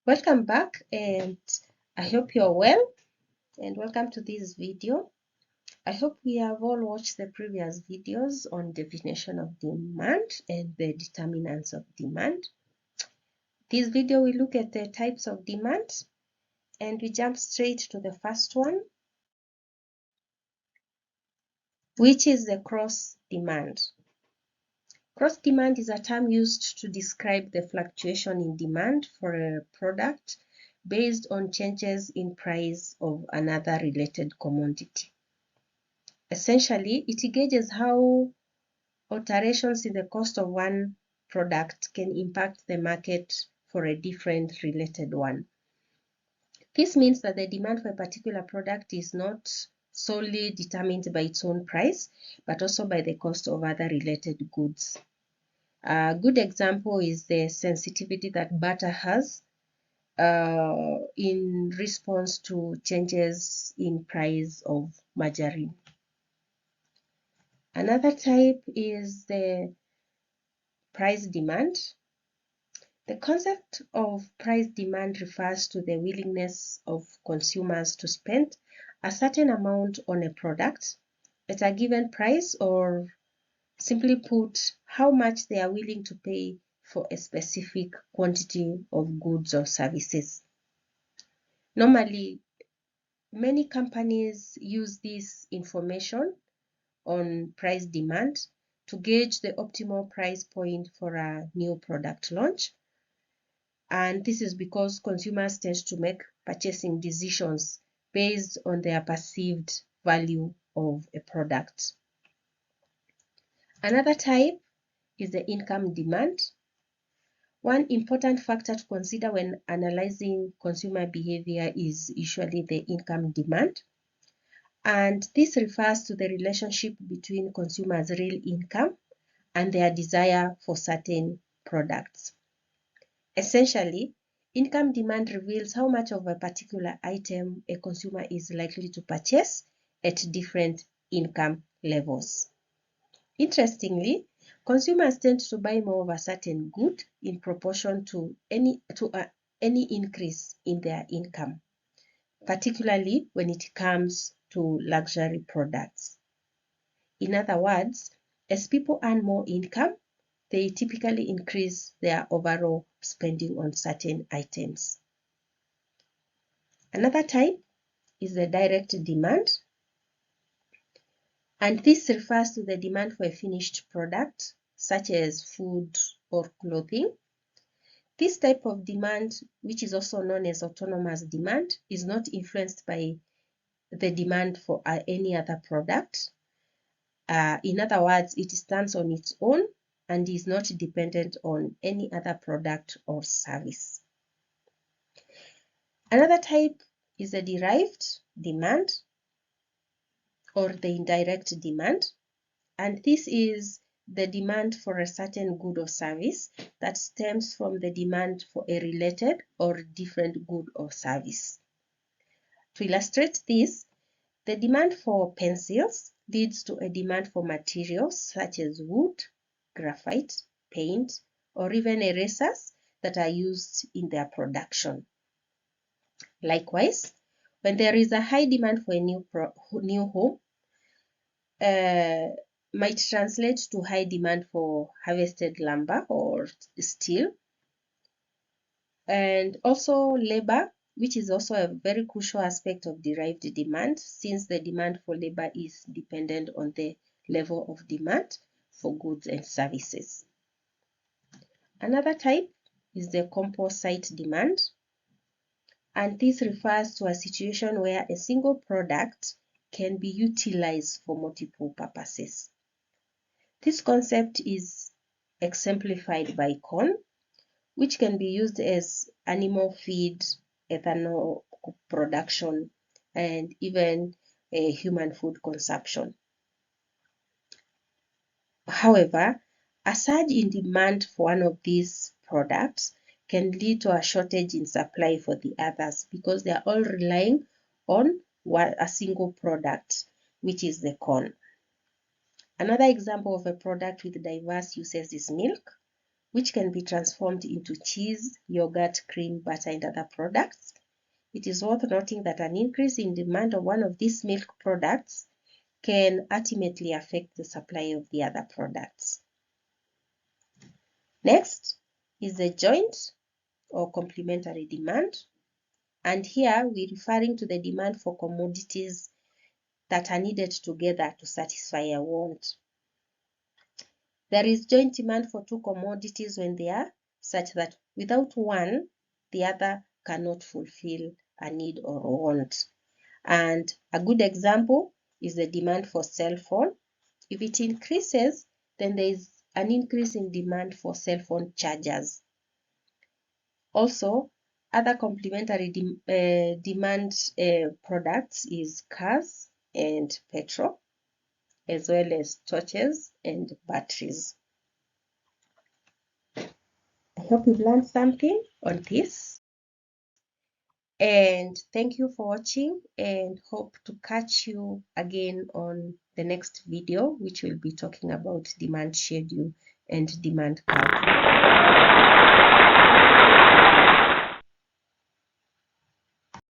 Welcome back, and I hope you're well, and welcome to this video. I hope we have all watched the previous videos on definition of demand and the determinants of demand. This video will look at the types of demand, and we jump straight to the first one, which is the cross demand. Cross demand is a term used to describe the fluctuation in demand for a product based on changes in price of another related commodity. Essentially, it gauges how alterations in the cost of one product can impact the market for a different related one. This means that the demand for a particular product is not solely determined by its own price, but also by the cost of other related goods. A good example is the sensitivity that butter has in response to changes in price of margarine. Another type is the price demand. The concept of price demand refers to the willingness of consumers to spend a certain amount on a product at a given price, or simply put, how much they are willing to pay for a specific quantity of goods or services. Normally, many companies use this information on price demand to gauge the optimal price point for a new product launch. And this is because consumers tend to make purchasing decisions based on their perceived value of a product. Another type is the income demand. One important factor to consider when analyzing consumer behavior is usually the income demand. And this refers to the relationship between consumers' real income and their desire for certain products. Essentially, income demand reveals how much of a particular item a consumer is likely to purchase at different income levels. Interestingly, consumers tend to buy more of a certain good in proportion to any increase in their income, particularly when it comes to luxury products. In other words, as people earn more income, they typically increase their overall spending on certain items. Another type is the direct demand, and this refers to the demand for a finished product, such as food or clothing. This type of demand, which is also known as autonomous demand, is not influenced by the demand for any other product. In other words, it stands on its own and is not dependent on any other product or service. Another type is the derived demand or the indirect demand, and this is the demand for a certain good or service that stems from the demand for a related or different good or service. To illustrate this, the demand for pencils leads to a demand for materials such as wood, graphite, paint, or even erasers that are used in their production. Likewise, when there is a high demand for a new home, might translate to high demand for harvested lumber or steel. And also labor, which is also a very crucial aspect of derived demand, since the demand for labor is dependent on the level of demand for goods and services. Another type is the composite demand, and this refers to a situation where a single product can be utilized for multiple purposes. This concept is exemplified by corn, which can be used as animal feed, ethanol production, and even human food consumption. However, a surge in demand for one of these products can lead to a shortage in supply for the others because they are all relying on a single product, which is the corn. Another example of a product with diverse uses is milk, which can be transformed into cheese, yogurt, cream, butter, and other products. It is worth noting that an increase in demand of one of these milk products can ultimately affect the supply of the other products. Next is the joint or complementary demand. And here we're referring to the demand for commodities that are needed together to satisfy a want. There is joint demand for two commodities when they are such that without one, the other cannot fulfill a need or want. And a good example is the demand for cell phone. If it increases, then there is an increase in demand for cell phone chargers. Also, other complementary demand products is cars and petrol, as well as torches and batteries. I hope you've learned something on this. And thank you for watching, and hope to catch you again on the next video, which will be talking about demand schedule and demand curve.